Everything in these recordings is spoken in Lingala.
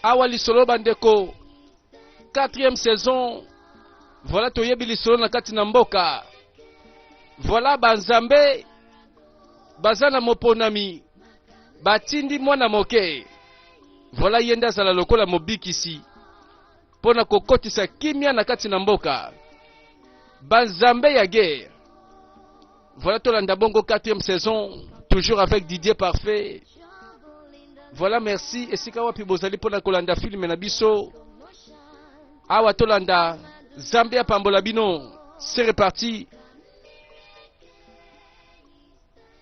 awa lisolo bandeko 4e saison. Voilà toyebi lisolo na kati na mboka. Voilà banzambe bazana moponami batindi mwana moke. Voilà yenda zala lokola mobikisi pona kokotisa kimia na kati na mboka. Banzambe ya guerre. Voilà tolanda bongo 4e saison, toujours avec Didier Parfait. Voilà, merci. Esika wapi bozali pona kolanda film na biso. Awa tolanda Zambia pambola bino. C'est reparti.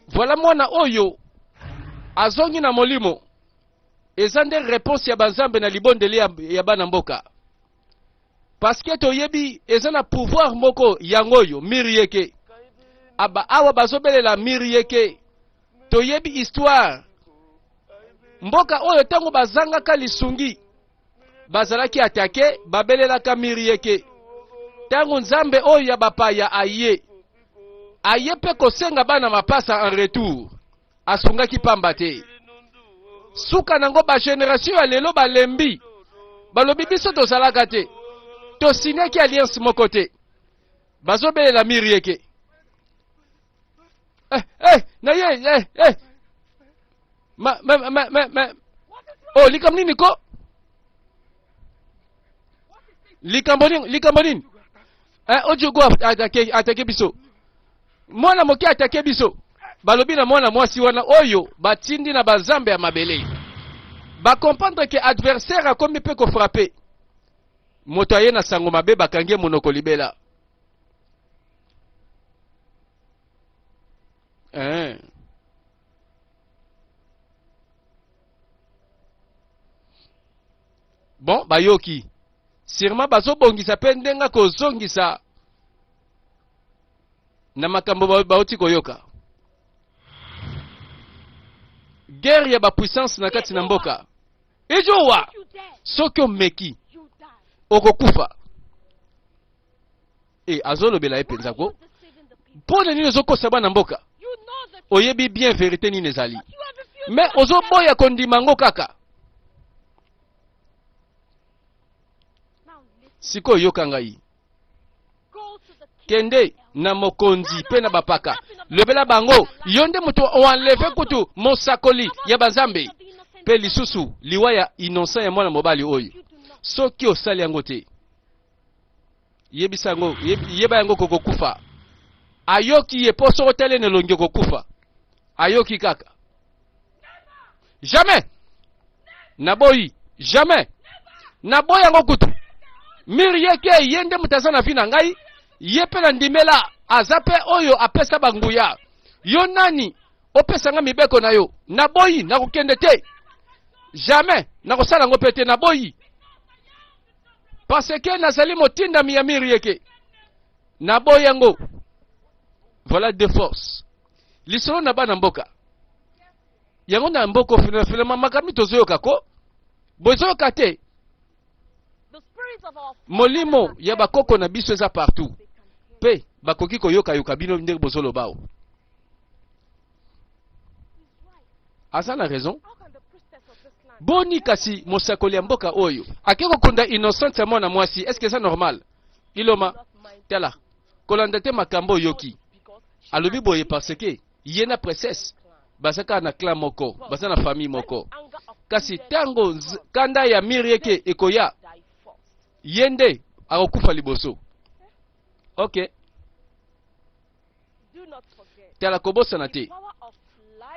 Voilà mwana oyo azongi na molimo. Ezande réponse ya banzambe na libondeli ya bana mboka. Parce que toyebi ezana pouvoir moko yangoyo mirieke. Aba awa bazobelela mirieke. Toyebi histoire. Mboka oyo tango bazanga ka lisungi. Bazalaki atake babelela ka mirieke. Tango nzambe oyo ya bapaya aye. Aye pe kosenga bana mapasa en retour. Asungaki pamba te. Suka nango ba génération ya lelo balembi. Balobi biso tozalaka te. To signaki alliance moko te. Bazobelela mirieke. Oh, likambo nini ko? Likambo nini? Ojo go atake biso. Mwana moke atake biso. Balobi na mwana mwasi wana oyo batindi na bazambe ya mabele. Ba comprendre que adversaire a comme peut ko frapper. Moto aye na sango mabe bakange monoko libela. Bon, bayoki. Sûrement bazo bongisa pe ndenga ko zongisa na makambo baoti koyoka. Guerre ya ba puissance na kati na mboka. Ejowa. Sokyo meki. Okokufa. Azolo bela epenza ko. Pone nini ozokosa bana mboka? Oyebi bien vérité ni nezali. Mais ozo boya kondimango kaka. Siko yoka ngai. Kende na mokonzi pe na bapaka. Lebela bango yonde mutu oenleve kutu mosakoli ya bazambe. Pe lisusu liwaya innocent ya mwana mobali oyo. Soki osali yango te. Yebisa yango, yeba yango kokokufa. Ayoki ye poso otele ne longe kokufa. Ayoki kaka. Jamais. Naboyi. Jamais. Naboyi yango kutu. Mirieke yende mutazana fina ngai. Yepe na ndimela azape oyo apesa banguya. Yo nani opesa nga mibeko na yo. Naboyi nakukende te. Jamais. Nakosala ngo pete naboyi. Parce que nazali motinda mi ya Mirieke. Naboyi yango. Voilà de force. Lisolo na bana mboka. Yango na mboko finalement makami tozoyoka ko. Bozoyoka te. Molimo ya bakoko na biso eza partout. Pe bakoki koyoka yoka bino ndenge bozolo bao. Asa na raison. Boni kasi mosakoli ya mboka oyo. Akeko kunda innocente ya mwana mwasi. Est-ce que c'est normal? Iloma. Tela. Kolanda te makambo yoki. Alobi boye parce que yena princesse. Basaka na clan moko. Basa na famille moko. Kasi tango kanda ya Mirieke ekoya. Yende akokufa liboso. Ok. Tela kobosa na te.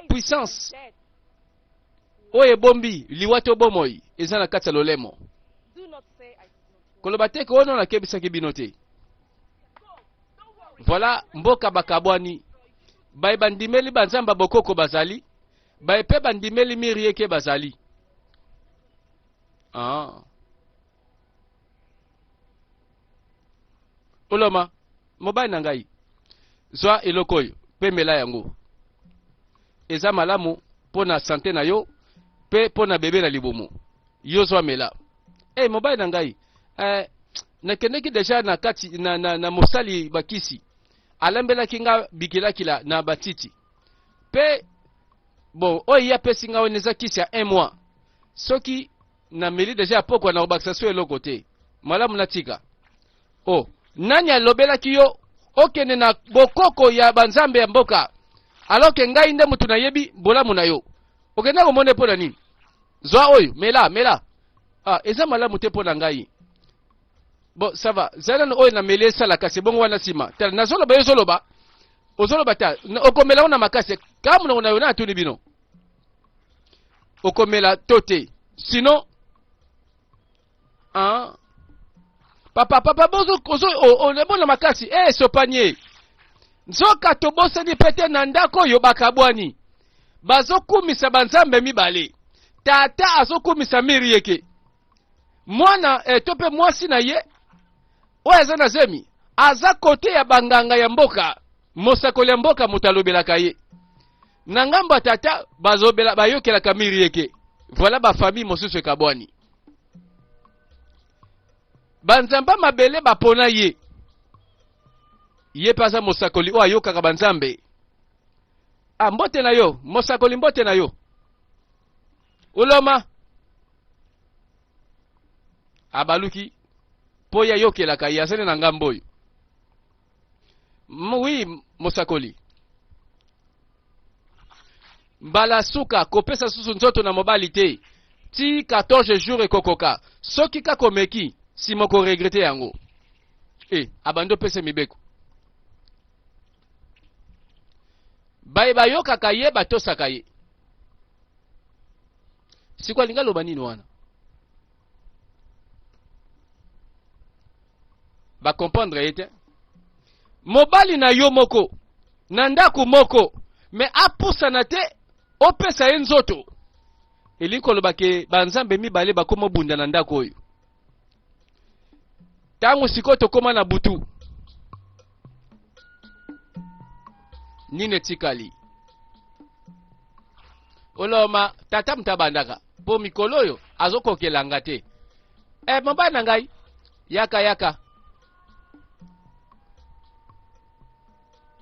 Puissance. Oye bombi liwato bomoi ezana kati lolemo. Koloba te ko ono na kebisa kibinote. Voilà mboka bakabwani. Bae bandimeli banzamba bokoko bazali. Bae pe bandimeli Mirieke bazali. Oloma mobile na ngai. Zwa elokoyo pe mela yango. Eza malamu pona santé na yo. Pe pona bebe na libomo. Yo zwa mela. Mobile na ngai. Nakendeki deja na kati na mosali bakisi. Alembela kinga bikila kila na batiti. Pe bon oya pesi nga oneza kisi ya 1 mois. Soki na meli deja poko na obakisa so eloko te malamu natika oh nani alobelaki yo okende na bokoko ya banzambe ya mboka aloke ngai nde mutu nayebi bolamu na yo okenda komone mpo na nini zwa oyo mela eza malamu te mpo na ngai bon ça va zana oyo na mele esalaka se bongo wana nsima tala nazoloba yo ozoloba ta okomela ona makasi kama munongo na yo na atuni bino okomela to te sinon papa bozo olebona makasi sopanye nzoka tobosani pete na ndako oyo bakabwani bazokumisa banzambe mibale tata azokumisa miri yeke mwana to mpe mwasi na ye oyo aza na zemi aza kote ya banganga ya mboka mosakoli ya mboka moto alobelaka ye na ngambo ya tata bayokelaka miri yeke voilà bafamille mosusu ekabwani banzamba mabele bapona ye paza mosakoli oyo ayokaka banzambe mbote na yo mosakoli mbote na yo uloma abaluki po ya yokelaka ye asene na ngambo oyo oui mosakoli mbala suka kopesa susu nzoto na mobali te ti 14 jours ekokoka soki kakomeki si moko regrete yango abando pese mibeko baye bayokaka ye batosaka ye sikwa linga loba nini wana bakomprendre ye te mobali na yo moko na ndako moko me apusana te opesa ye nzoto elingi koloba ke banzambe mibale bakoma bunda na ndako oyo tango sikoyo tokoma na butu nini etikali oloma tata mutabandaka po mikolo oyo azokokelanga te mobali na ngai yaka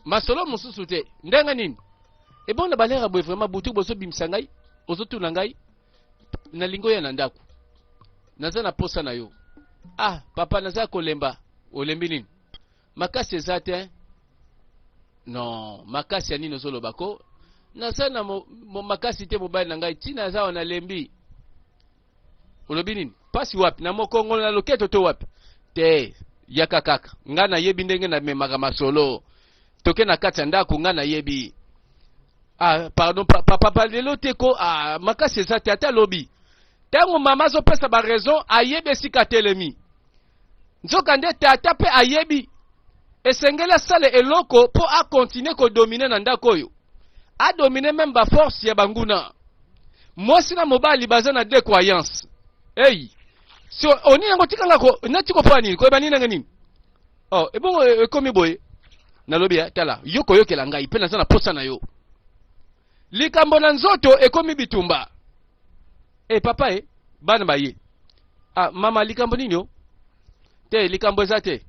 masolo mosusu te ndenge nini ebonda balera boye vraiment butu bozobimisa ngai ozotuna ngai na lingo ya na ndako naza na posa na yo papa naza kolemba olembi nini makasi eza te non makasi ya nini ozolobako naza na makasi te mobali na ngai ntina aza wana lembi olobi nini pasi wapi na mokongo na loketo to wapi te yaka kaka nga nayebi ndenge namemaka masolo toke na kati ya ndako nga nayebi pardon papa lelo te ko makasi eza te ata lobi ntango mama azopesa baraison ayebi esika telemi nzoka nde tata mpe ayebi esengeli asala eloko mpo akontinue kodomine na ndako oyo adomine meme baforce ya banguna mwasi na mobali baza na décroyance so oni yango tikanga nati kopoa nini koyeba nini nanga nini ebongo ekomi boye nalobi tala yo koyokela ngai mpe naza na posa na yo likambo na nzoto ekomi bitumba papa bana baye mama likambo nini yo te likambo eza te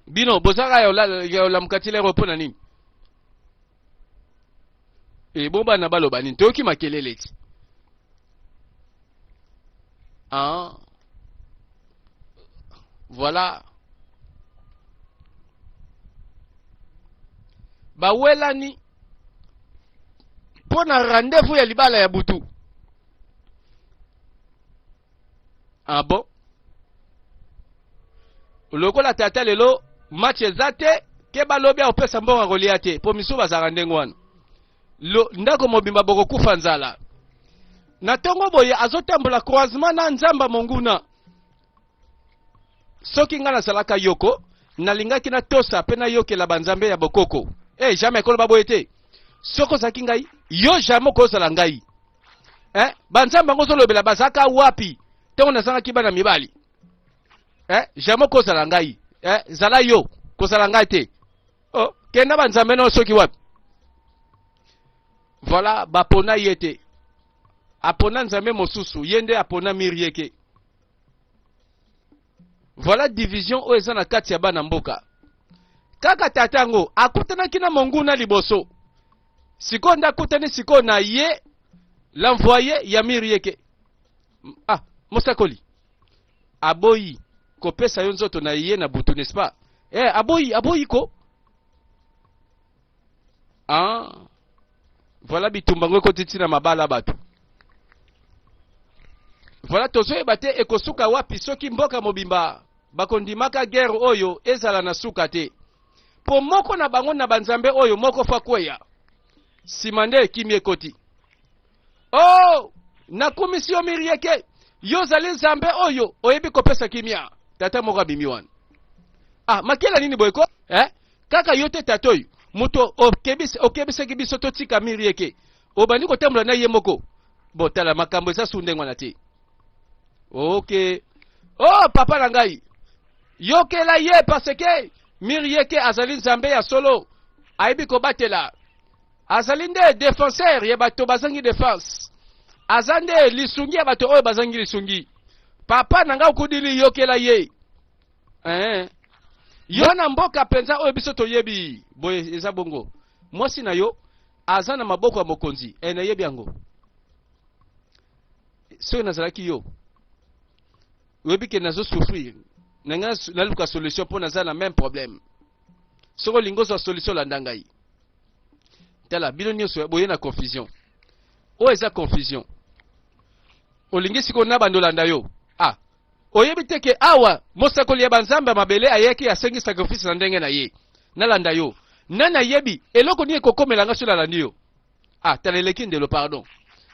bino bozaka ya olamukati lero mpo na nini bo bana baloba nini toyoki makelele ti voilà bawelani mpo na rendez-vous ya libala ya butu bon lokola tata lelo match eza te ke balobi akopesa mbongo kolia te mpo misu bazalaka ndenge wana ndako mobimba bokokufa nzala na ntongo boye azotambola croisement na nzamba monguna soki nga nazalaka yoko nalingaki natosa mpe nayokela banzambe ya bokoko jamais koloba boye te soki ozalaki ngai yo jamais okozala ngai banzambe yango ozolobela bazalaka wapi ntongo nazangaki bana mibali jamais okozala ngai zala yo kozala ngai te kenda banzambe nao soki wapi voilà bapona ye te apona nzambe mosusu ye nde apona miri yeke voilà division oyo eza na kati ya bana mboka kaka tata yango akutanaki na monguna liboso sikoyo nde akutani sikoyo na ye l'envoyé ya miri yeke mosakoli aboyi kopesa yo nzoto na ye na butu, n'est-ce pas? Aboyi ko. Ah, voilà bitumbango ko titina mabala batu. Voilà tozoyeba te ekosuka wapi soki mboka mobimba bakondimaka guerre oyo ezala na suka te. Po moko na bango na banzambe oyo moko fa kweya. Simande ekimi ekoti. Oh, na komisio mirieke yo zali nzambe oyo oyebi kopesa kimia. Tata moko abimi wana. Ah, makela nini boyeko? Kaka yote tata oyo muto okebiseki biso totika mirieke. Obandi kotambola na ye moko. Botala makambo eza sundengwa na te. Ok. Oh, papa na ngai. Yokela ye parce que mirieke azali nzambe ya solo. Aibi kobatela. Azali nde défenseur ya bato bazangi défense. Azande lisungi ya bato oyo bazangi lisungi. Papa na ngai okudili yokela ye. Yo na mboka penza oyo biso toyebi. Boye eza bongo. Mwasi na yo azana maboko ya mokonzi. Na yebi yango. So nazalaki yo. Webi ke nazo souffrir. Nanga naluka solution po naza na même problème. Soko lingozo solution la ndangai. Tala bino nyonso boye na confusion. O eza confusion. Olingi siko na bandolanda yo. Oyebi teke awa mosakoli ya banzamba mabele ayeki asengi sacrifice na ndenge na ye. Nalanda yo. Nana yebi eloko ni ekokomela nga sula landi yo. Taleleki ndelo pardon.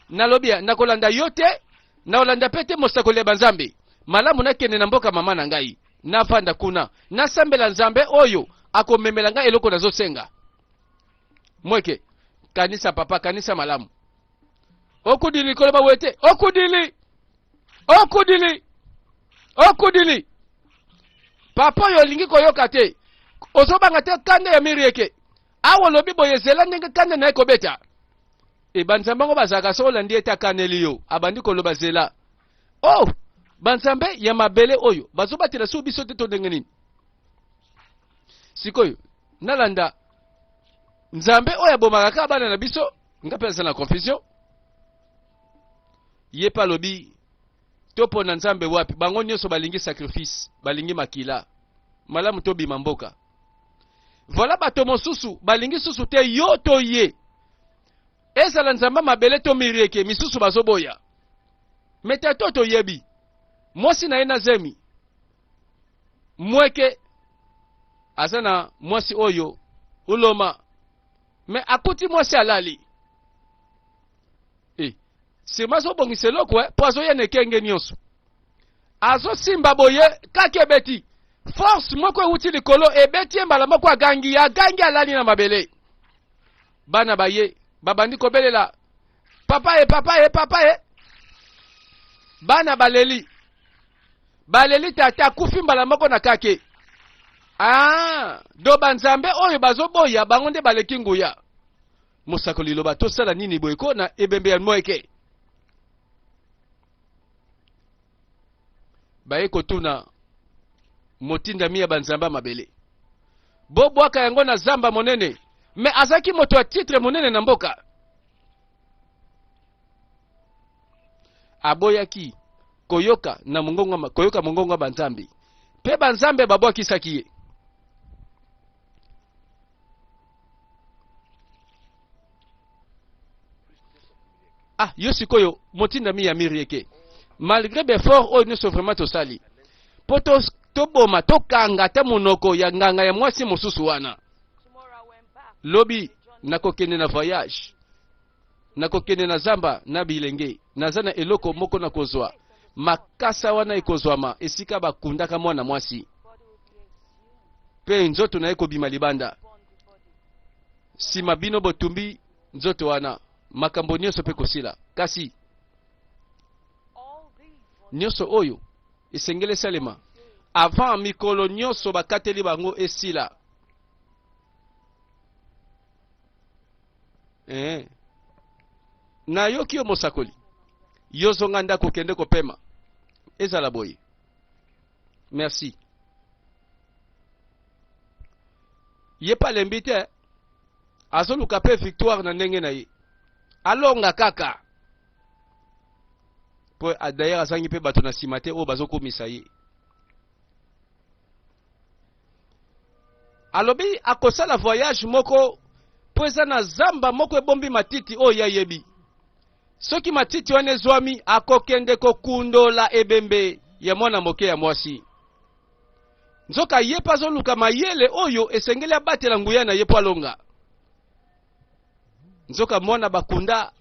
Nalobia nakolanda yo te, na olanda pete mosakoli ya banzambe. Malamu nakende na mboka mama na ngai. Nafanda kuna. Nasambela nzambe oyo akomemela nga eloko nazosenga. Mweke kanisa papa kanisa malamu. Okudili koloba wete. Okudili. Papa yo lingi koyoka te. Ozobanga te kande ya mirieke. Awo lobi boye zela ndenge kande na ekobeta. Banzambango bazaka so landi eta kaneli yo. Abandi koloba zela. Oh, banzambe ya mabele oyo. Bazobatela su biso te to ndenge nini. Sikoyo, nalanda nzambe oyo bomaka bana na biso, ngapesa na confusion. Yepa lobi topo na nzambe wapi bango nyonso balingi sacrifice, balingi makila. Malamu tobi mamboka. Voilà bato mosusu balingi susu te yo to ye. Ezala nzamba mabele to mirieke misusu bazoboya. Meta to yebi. Mwasi na ena zemi. Mweke azana mwasi oyo uloma. Me akuti mwasi alali. Si mazo bongiselo kwe poazo ye nekenge nyonso. Azo simba boye kake beti. Force moko uti likolo ebeti mbala moko agangi alali na mabele. Bana baye babandi kobelela. Papa e. Bana baleli. Baleli tata kufi mbala moko na kake. Do banzambe oyo bazoboya bango nde baleki nguya. Mosakoli loba tosala nini boyeko na ebembe ya moeke. Baye kotuna motinda miya banzamba mabele. Bobwaka yango na zamba monene. Me azaki moto ya titre monene na mboka. Aboyaki koyoka na mongongo banzambi. Pe banzambe babwaki sakiye. Yosikoyo motinda miya mirieke. Malgré l'effort oyo nyonso vraiment tosali. Po toboma tokanga te monoko ya nganga ya mwasi mosusu wana. Lobi nakokende na voyage. Nakokende na zamba na bilenge. Nazana eloko moko na kozwa. Makasa wana ekozwama esika bakundaka mwana mwasi. Pe nzoto na ekobima libanda. Sima bino botumbi nzoto wana. Makambo nyonso pe kosila. Kasi nyonso oyo esengele salema avant mikolo nyonso bakateli bango esila. Na yoki yo mosakoli yozonga ndako kende kopema ezala boye. Merci. Ye pa lembi te azoluka pe victoire na ndenge na ye. Alonga kaka po d'ailleurs azangi pe bato na nsima te oyo bazokomisa ye. Alobi akosala voyage moko po eza na zamba moko ebombi matiti oyo ye ayebi. Soki matiti wana ezwami akokende kokundola ebembe ya mwana moke ya mwasi. Nzoka ye pa azoluka mayele oyo esengeli abatela nguya na ye po alonga. Nzoka mwana bakunda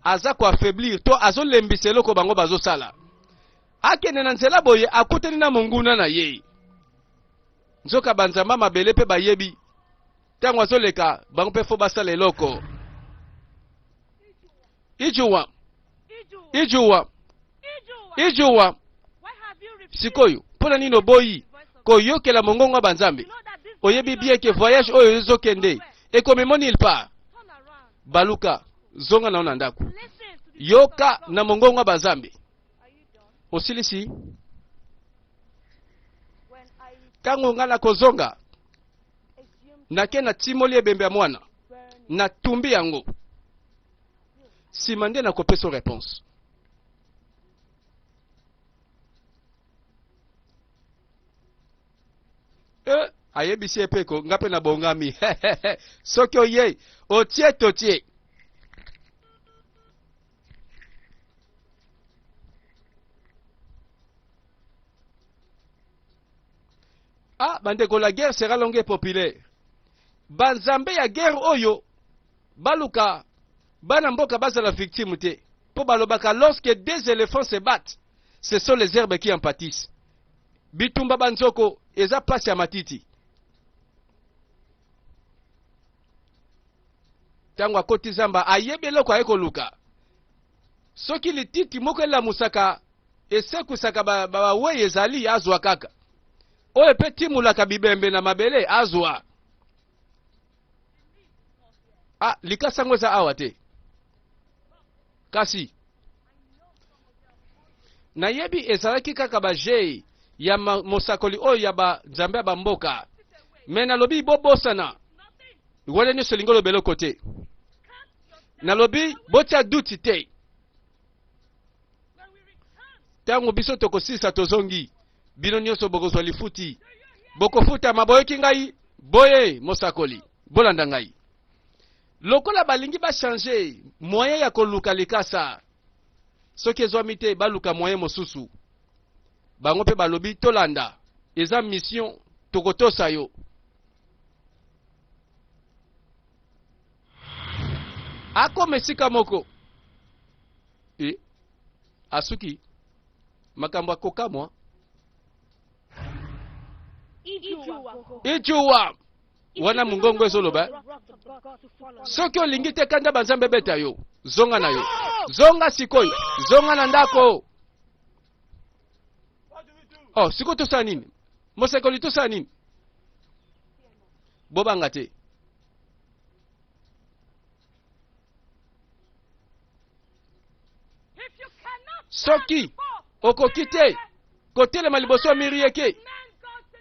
aza ko affaiblir to azolembisa eloko bango bazosala. Akende na nzela boye akutani na monguna na ye. Nzoka banzamba mabele pe bayebi tango azoleka bango pe fo basala eloko. Ijuwa sikoyo pona nino boyi koyokela mongongo banzambe oyebi bien ke voyage oyo ezokende ekomemoni il part baluka zonga na ndako yoka na mongongo banzambe osilisi kango ngana kozonga nake na timoli ebembe ya mwana na tumbi yango sima nde na kopesa réponse. Ayebisi epeko ngape na bongami soki oye otie totie. Bandeko, la guerre sera longue et populaire. Banzambe ya guerre oyo baluka bana mboka baza la victime te po balobaka lorsque deux éléphants se battent ce sont les herbes qui en pâtissent. Bitumba banzoko eza place ya matiti. Tango akoti zamba ayebi eloko ayekoluka soki lititi moko elamusaka esekusaka bawe ezali azwa kaka oyo pe timulaka bibembe na mabele azwa. Likasa ngo eza awa te kasi nayebi ezalaki kaka baje ya mosakoli oyo ya banzambe ya bamboka me nalobi bobosana wana nyonso elingi oloba eloko te. Nalobi botia duti te tango biso tokosilisa tozongi bino nyonso bokozwa lifuti bokofutama boyoki ngai boye mosakoli bolanda ngai lokola balingi bachange moyen ya koluka likasa soki ezwami te baluka moyen mosusu bango pe balobi tolanda eza mission tokotosa yo. Akoma esika moko asuki makambo akokamwa ijuwa wana mungongo ezoloba soki olingi te kanda banzambe beta yo zonga na yo zonga sikoyo zonga na ndako. Siko tosala nini mosekoli tosala nini bobanga te. Soki okoki te kotelema liboso miri yeke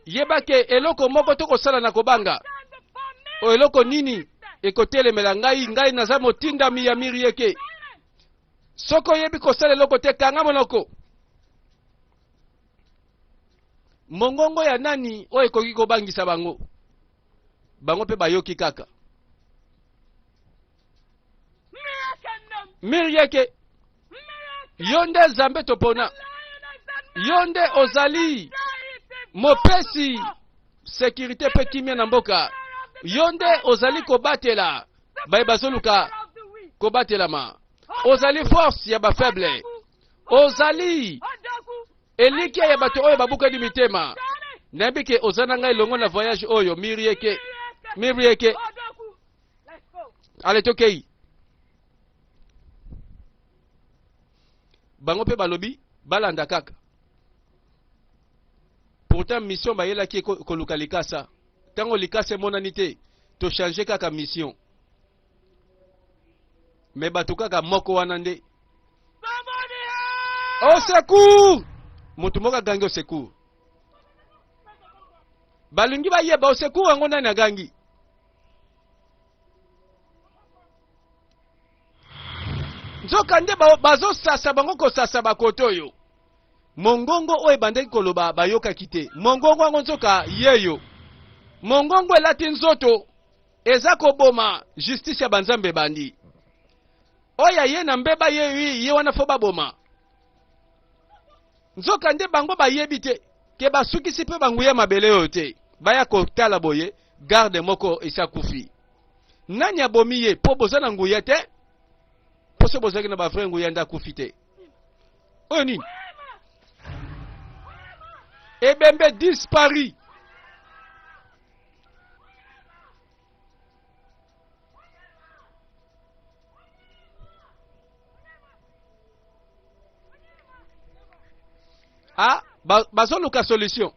yebake eloko moko tokosala na kobanga o eloko nini ekotelemela ngai naza motindami ya miri yeke. Soko yebi kosala eloko te kanga monoko mongongo ya nani oyo ekoki kobangisa bango pe bayoki kaka miri yeke. Yonde zambe topona yonde ozali mopesi sécurité pe kimia na mboka yonde ozali kobatela baye bazoluka kobatelama ozali force ya bafaible ozali elikia ya bato oyo babukani mitema nayebi ke ozana ngai longo na voyage oyo miri yeke ale tokei bango pe balobi balanda kaka pourtant mission bayelaki koluka likasa tango likasa emonani te to changer kaka mission me bato kaka moko wana nde au secours mutu moko agangi au secours balingi bayeba au secours yango nani agangi nzoka nde bazosasa bango kosasa bakoto oyo. Mongongo oyo bandeki koloba bayokaki te. Mongongo yango nzoka yeyo. Mongongo elati nzoto eza koboma justice ya banzambe bandi. Oya ye na mbeba ye wana fo baboma. Nzoka nde bango bayebi te ke basukisi pe banguya mabele oyo te. Baya kotala boye garde moko isakufi. Nani abomi ye po boza na nguya te? Po se bozaki na ba frère nguya nda kufi te. Oyo nini? Ebembe dispari. Ah, bazoluka solution.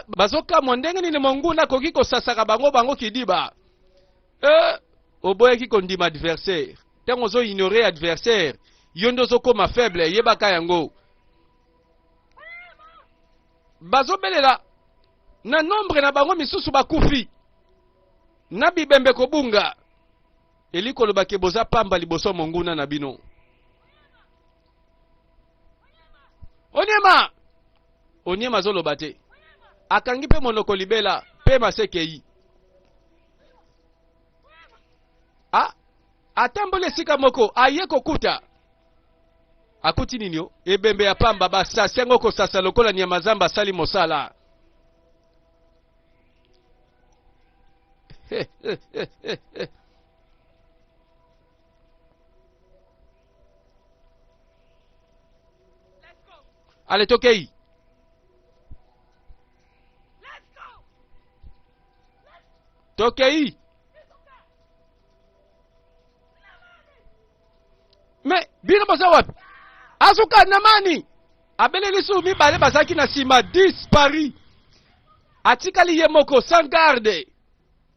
Bazoka mondenge nini monguna koki kosasaka bango kidiba. Oboyaki kondima adversaire. Tango zo ignorer adversaire, yondo zo koma faible, yebaka yango. Bazobelela na nombre na bango misusu bakufi. Na bibembe kobunga. Eliko lobake boza pamba liboso monguna na bino. Onyema zo lobate. Akangi pe monoko libela pe masekei. Atambole sika moko aye kokuta. Akuti ninyo ebembe ya pamba basa sengo ko sasa lokola nyama zamba sali mosala. Allez tokei. Tokei. Mais bino boza wapi? Azuka namani. Abele lisu mi bale bazaki na sima dispari. Atikali ye moko sans garde.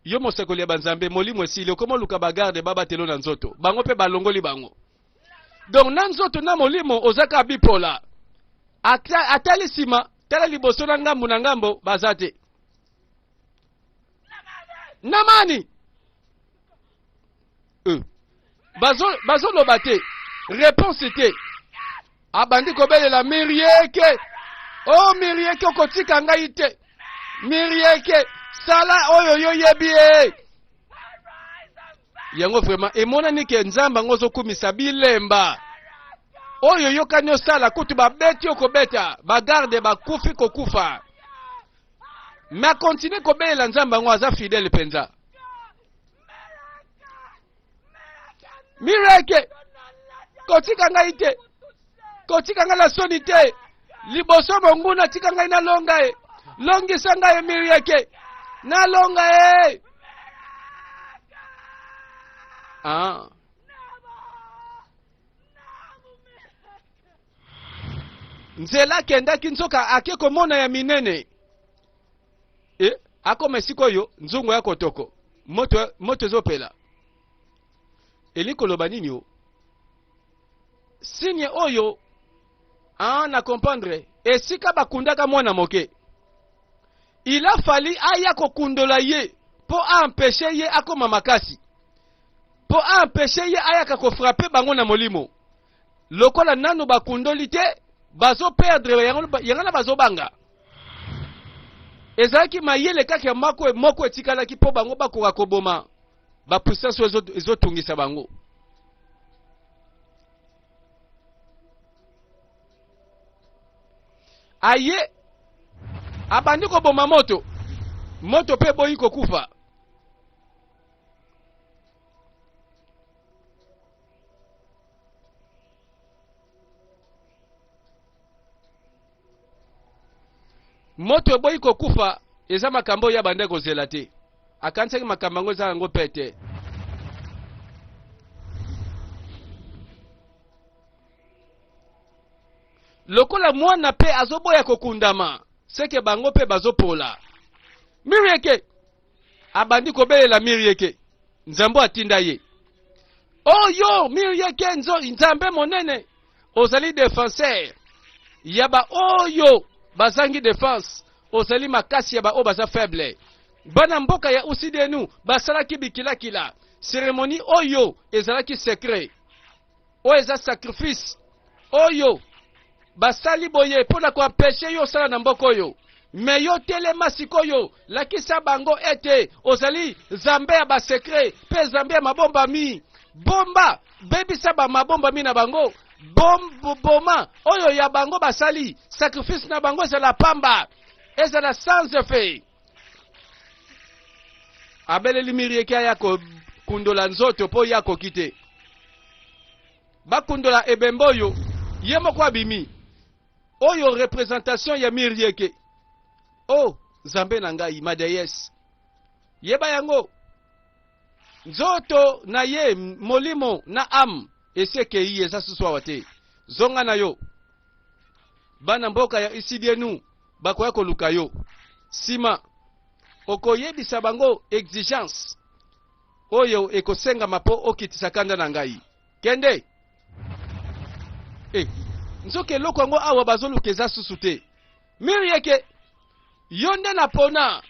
Yo mosekoli ya banzambe molimo esili komo luka bagarde baba telo na nzoto. Bango pe balongoli bango. Donc na nzoto na molimo ozaka bipola. Atali sima tala liboso na ngambo bazate. Namani. Bazo lobate. Réponse était. Abandi kobele la mirieke. Oh mirieke okotika ngai te. Mirieke sala oyo yo yebie. Yango vraiment emona nike nzamba ngozo kumisa bilemba. Oyo yo kanyo sala kutu babeti okobeta, bagarde bakufi kokufa. Ma continue kobele la nzamba ngo aza fidèle penza. Mirieke kotika ngai te. Kotika ngai la soni te. Liboso monguna tika ngai na longa e. Longisa ngai mirieke. Na longa e. Nzela kenda kinzoka ake komona ya minene. Ako mesiko yo nzungu ya kotoko. Moto zopela. Eliko lobanini yo. Signe oyo na comprendre esika bakundaka mwana moke. Il a fallu aya kokundola ye po empêcher ye akoma makasi. Po empêcher ye aya kako frapper bango na molimo. Lokola nanu bakundoli te bazo perdre yangana bazo banga. Ezaki mayele kaka moko etikala ki po bango bakoka koboma. Ba puissance ezotungisa bango. Aye abandi koboma moto pe boyi kokufa. Moto boyi kokufa eza makambo ya bande kozela te. Akansaki makambo ngo za ngo pete. Lokola mwana pe azoboya kokundama seke bango pe bazopola. Mirieke abandi kobelela mirieke nzambo atinda ye. Oh yo mirieke nzambe monene ozali défenseur yaba oyo bazangi défense ozali makasi yaba o baza faible. bana mboka ya usidenu basalaki bikilakila cérémonie oyo ezalaki secret oyo eza sacrifice oyo basali boye mpona koampeshe yo osala na mboka oyo. Me yo telema sikoyo lakisa bango ete ozali zambe ya basekre pe zambe ya mabombami. Bomba bebisa ba mabombami na bango boma oyo ya bango basali sacrifice na bango ezala pamba ezala sans effet. Abeleli Mirieke ya kundola nzoto po ya kokite bakundola ebemboyo ye moko abimi oyo représentation ya Mirieke. Oh, Zambe na ngai madeyes. Yeba yango. Nzoto na ye molimo na am eseke iye sasuswa wate. Zonga na yo. Bana mboka ya isidienu bakoya koluka yo. Sima okoyebisa bango exigence oyo ekosenga mapo okitisa kanda na ngai. Kende. Nzoke loko yango awa bazoluka eza susu te. Mirieke yonde na pona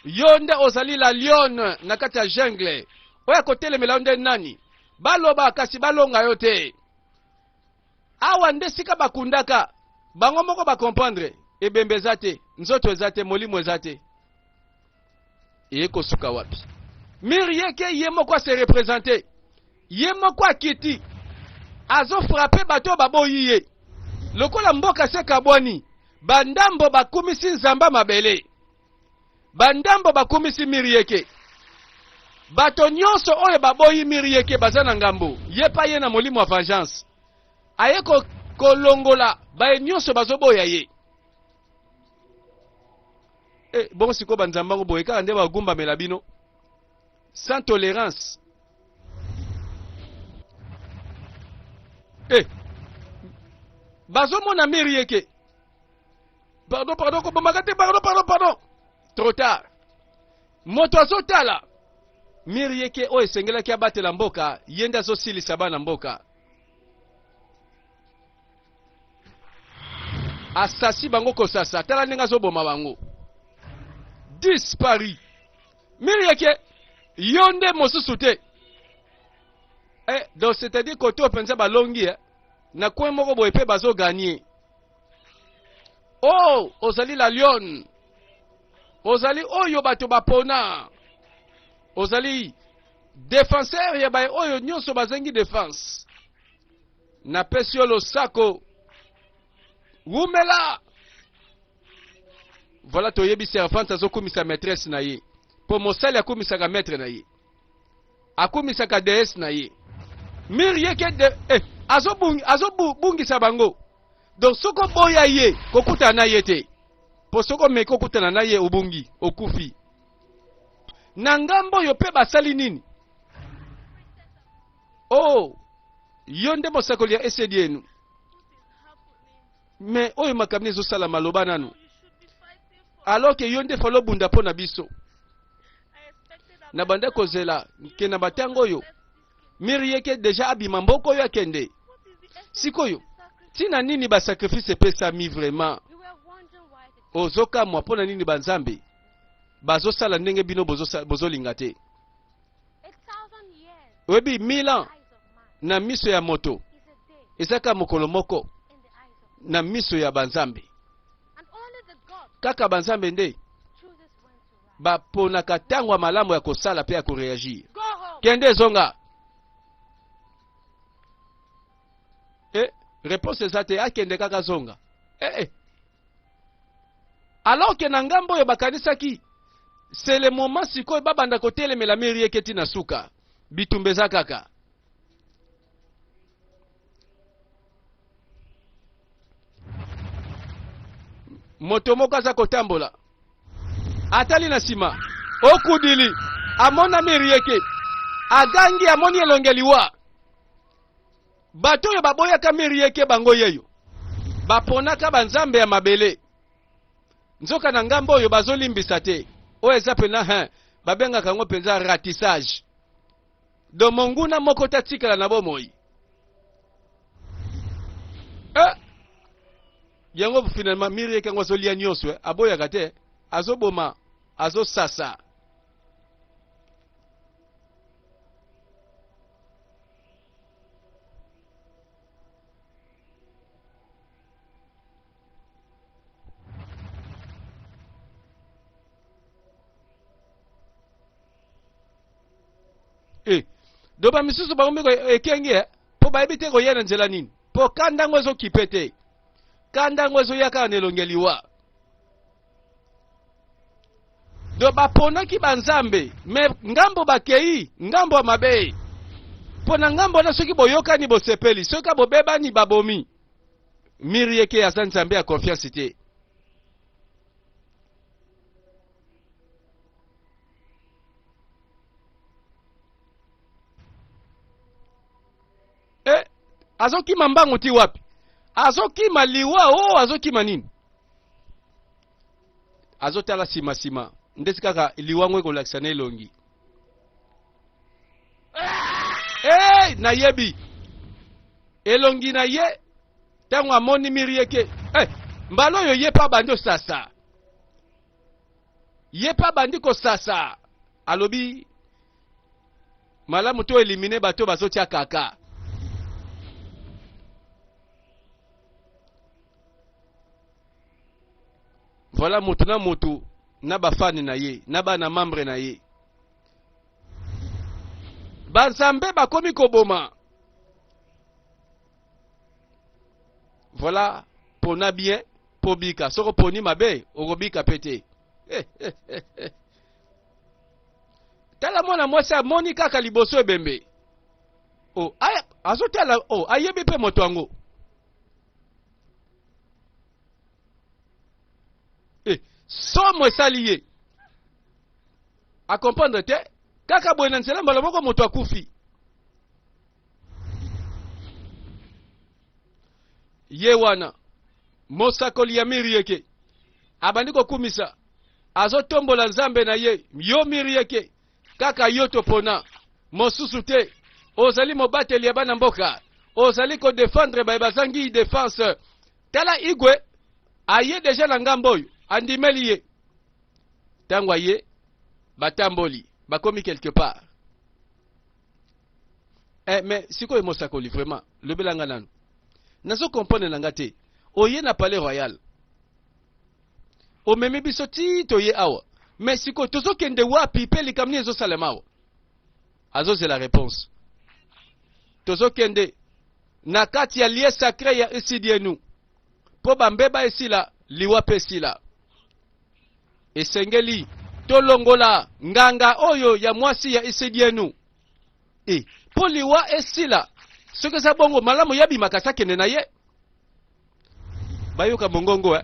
yonde ozali la lion na kati ya jungle oya kotelemela yonde nani baloba kasi balonga yo te awa nde sika bakundaka bango moko bakomprendre ebembe eza te nzoto eza te molimo eza te eye kosuka wapi. Mirieke ye moko ase représente ye moko akiti azofrape bato baboyi ye lokola mboka se kabwani. Bandambo bakumisi nzamba mabele. Bandambo bakumisi Mirieke. Bato nyonso oyo baboyi Mirieke bazana ngambo. Yepa ye na molimo wa vengeance. Aye kolongola baye nyonso bazoboya ye. Bon siko banzamba ngo boye kaka nde bagumba melabino. Sans tolérance. Bazomona Mirieke. Pardon, pardon. Trop tard. Moto azotala. Mirieke o esengela ki abatela mboka, yenda zo silisa bana mboka. Asasi bango kosasa, tala ndenge azoboma bango. Dispari. Mirieke yonde mosusu te. Donc c'est-à-dire kote openza balongi na kwen moko boye pe bazo gagner. Oh, ozali la lion. Ozali oyo bato bapona. Ozali défenseur ya baye oyo nyonso bazengi défense. Na pesi yo losako. Wumela. Voilà toyebi servante azokumisa maîtresse na ye. Po mosali akumisaka maître na ye. Akumisaka déesse na ye. Mirieke de azobungisa bango. Donc soko boya ye kokuta na ye te. Po soko me kokuta na ye ubungi okufi. Na ngambo yo pe basali nini? Oh, yonde mosakoli ya esedienu. Mais oyo makamni ezosala maloba nanu. Alors que yonde falo bunda po na biso. Na banda kozela ke na batango yo. Mirieke deja abima mboko yo akende. Sikoyo. Tina nini ba sacrifice pesa mi vraiment. Ozoka mwa pona nini banzambe. Bazo sala ndenge bino bozo lingate. Webi 1000 ans na miso ya moto. Ezaka mokolo moko na miso ya banzambe. Kaka banzambe nde ba pona katangwa malamu ya kosala pe ya koreagir. Kende zonga. Réponse ezate akende kaka zonga. Alors que na ngambo yo bakanisaki c'est le moment sikoyo babanda kotelemela Mirieke tina suka bitumbeza kaka. Moto moko aza kotambola atali na sima okudili amona Mirieke agangi amoni elongeliwa bato yo baboyaka Mirieke bango yeyo baponaka banzambe ya mabele nzoka na ngambo oyo bazolimbisa te oyo eza pena babengaka ngo penza ratissage do monguna moko tatikala na bomoi yango finalement Mirieke ngo azolia nyonso aboyaka te azoboma azosasa do ba misusu ba ngomiko ekenge po ba ebite ko yena nzela nini po kanda ngwezo kipete kanda ngwezo yaka nelongeliwa do ba pona ki banzambe me ngambo bakei ngambo mabe pona ngambo na soki boyoka ni bosepeli soka bobeba ni babomi mirieke ya nzambe ya confiance te azokima mbangu ti wapi azokima liwa azokima nini azotala sima ndesi kaka liwa ngwe kolakisa na elongi nayebi elongi na ye tango amoni mirieke mbala oyo ye pa bandi osasa ye pa bandi kosasa alobi malamu to elimine bato bazotia kaka voilà mutu na mutu na bafani na ye na bana membre na ye banzambe bakomi koboma voilà pona bien po bika soko poni mabe okobika pete tala mwana mwasi amoni kaka liboso ebembe azotala ayebi mpe moto yango somo esali ye akomprendre te kaka boye na nzela mbala moko moto akufi ye wana mosakoli ya mirieke abandi kokumisa azotombola nzambe na ye yo mirieke kaka yo topona mosusu te ozali mobateli ya bana mboka ozali kodefendre baye bazangi defense tala igwe aye deja na ngambo oyo andimeli ye tango aye batamboli bakomi quelque part mais sikoyo mosakoli vraiment lobelanga nanu nazo comprendre nanga te oye na palais royal omemi biso ti toye awa mais sikoyo tozokende wapi mpe likamni ezosalema awa azozela réponse tozokende na kati ya lieu sacré ya esidienu po bambeba esila liwa pe esila esengeli tolongola nganga oyo ya mwasi ya esidienu po liwa esila soki eza bongo malamu yabi makasa kende na ye bayoka mongongo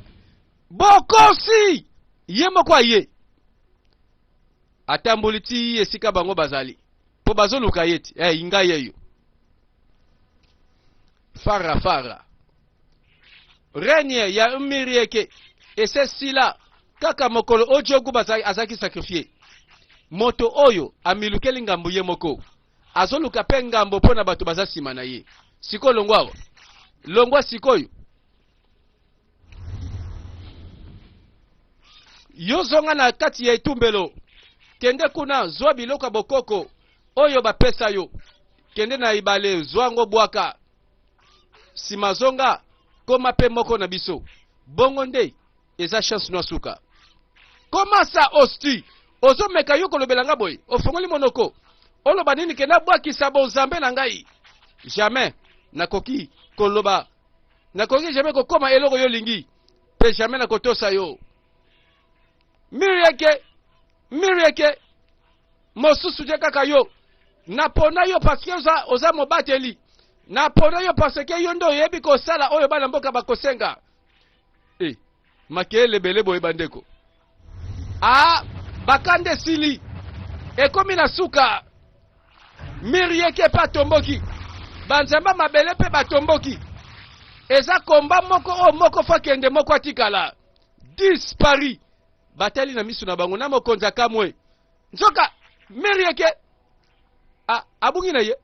bokosi ye moko aye atamboli ti esika bango bazali po bazoluka ye ti inga yeyo fara règne ya mirieke esesila kaka mokolo ojogu azaki sakrifie moto oyo amilukeli ngambo ye moko azoluka pe ngambo mpona bato baza nsima na ye sikoyo longwa longwa sikoyo yozonga na kati ya etumbelo kende kuna zwa biloko ya bokoko oyo bapesa yo kende na ibale zwango bwaka sima zonga koma pe moko na biso bongo nde eza chance no suka koma sa osti ozomeka yo kolobelanga boye ofongoli monoko oloba nini kenda bwakisa bonzambe na ngai jamais nakoki koloba nakoki jamais kokoma eloko yo lingi pe jamais nakotosa yo mirieke mosusu te kaka yo napona yo parce oza mobateli napona yo parce que yo ndo oyebi kosala oyo bana mboka bakosenga makele lebele boye bandeko bakande sili ekomi na suka mirieke pa tomboki banzamba mabele pe batomboki eza komba moko fakende moko atikala dispari batali na misu na bango na mokonzi akamwe nzoka mirieke abungi na ye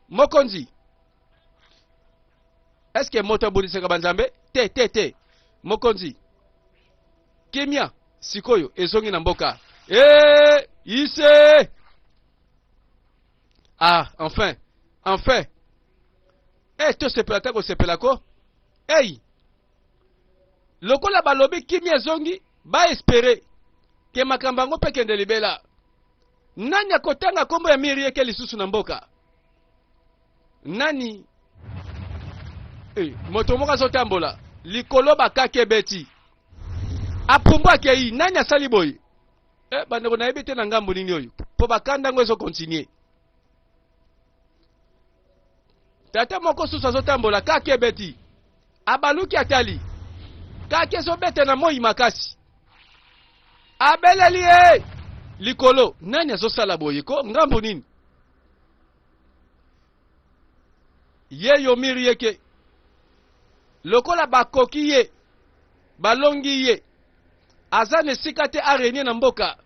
mokonzi est-ce que moto abulisaka banzambe te mokonzi kimia sikoyo ezongi na mboka ise enfin tosepela ta kosepela ko lokola balobi kimia ezongi baespere ke makambo yango mpe kende libela Nani akotanga kombo ya miri yeke lisusu na mboka? Nani? Moto moko azotambola likolo bakake beti apumba ke nani asali boy? Bandeko na yebite na ngambo nini oyo po bakanda ngo ezo continuer. Tata moko susu azotambola kake beti abaluki atali kake zo bete na moi makasi abeleli likolo nani azosala boye ko ngambo nini? Yeyo miri yeke lokola bakoki ye balongi ye azane esika te arenie na mboka.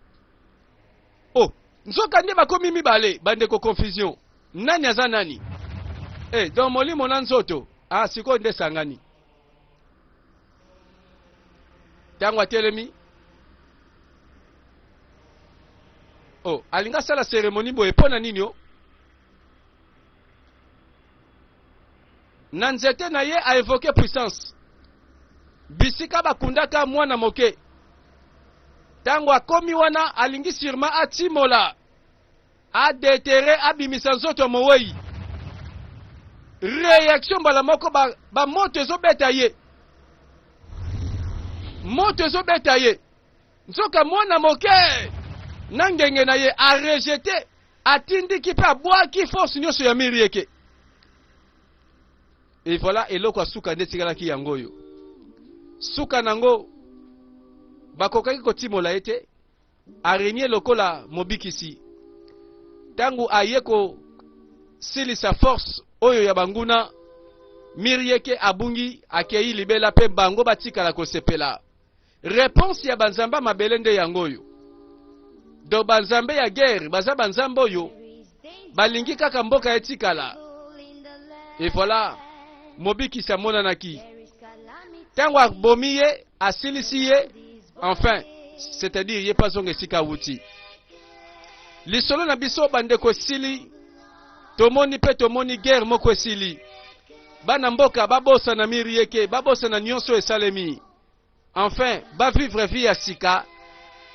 Nzoka nde bakomi mibale bandeko confusion. Nani aza nani? Don molimo na nzoto siko nde sangani tango atelemi. Alinga sala cérémonie boye pona nini o? Na nzete na ye a évoqué puissance. Bisika bakundaka mwana moke. Tango akomi wana alingi sirma atimola. Adetere abimisa nzoto mowei. Réaction bala moko ba moto ezobeta ye. Moto ezobeta ye. Nzoka mwana moke. Nangenge na ye a rejeté. Atindiki pe abwaki force nyonso ya miri yeke. Et voilà, eloko suka nde tikalaki yango yo. Suka nango bakokaki kotimola ete arenie lokola mobikisi. Tangu ayeko silisa force oyo ya banguna miri yeke abungi akei libela pe bango batikala kosepela. Réponse ya banzamba mabele nde yango yo. Do banzambe ya guerre baza banzambo yo balingi kaka mboka etikala. Et voilà, mobikisi amonanaki tango abomi ye asilisi ye, enfin c'est-à-dire ye pasonga esika wuti lisolo na biso bandeko sili tomoni pe tomoni guerre moko esili bana mboka babosa na miri yeke babosa na nyonso esalemi, enfin bavivre vie ya sika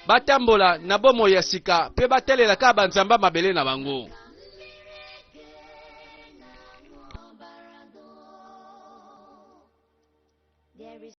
batambola na bomo ya sika pe batelela ka banzamba mabele na bango.